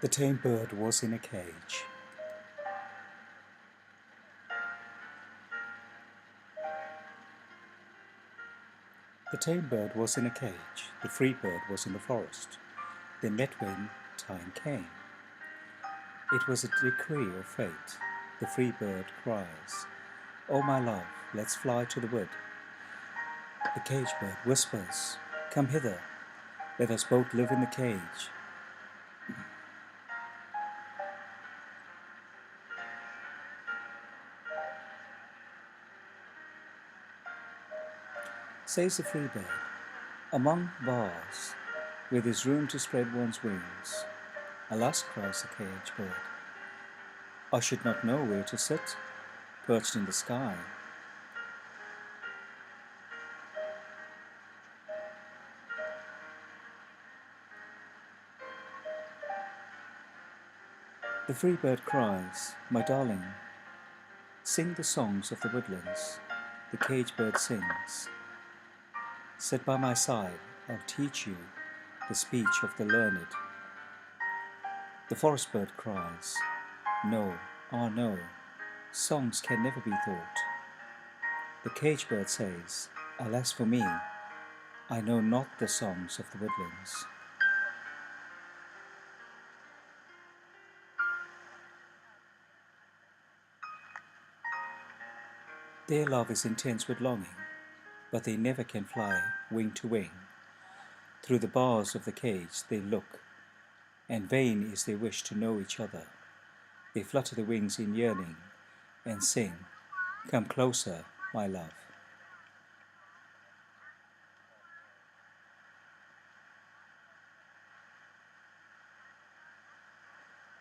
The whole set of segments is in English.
The tame bird was in a cage. The tame bird was in a cage. The free bird was in the forest. They met when time came. It was a decree of fate. The free bird cries, "Oh my love, let's fly to the wood." The cage bird whispers, "Come hither, let us both live in the cage." Says the free bird, "Among bars, where there's room to spread one's wings." "Alas," cries the cage bird, "I should not know where to sit, perched in the sky." The free bird cries, "My darling, sing the songs of the woodlands." The cage bird sings, "Sit by my side, I'll teach you the speech of the learned." The forest bird cries, "No, ah no, songs can never be taught." The cage bird says, "Alas for me, I know not the songs of the woodlands." Their love is intense with longing, but they never can fly wing to wing. Through the bars of the cage they look, and vain is their wish to know each other. They flutter the wings in yearning and sing, "Come closer, my love."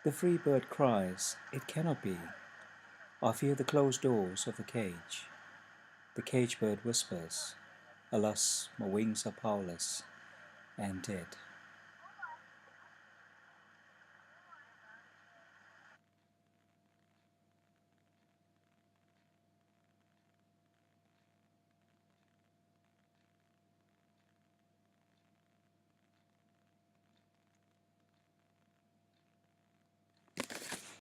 The free bird cries, "It cannot be. I fear the closed doors of the cage." The cage bird whispers, "Alas, my wings are powerless and dead."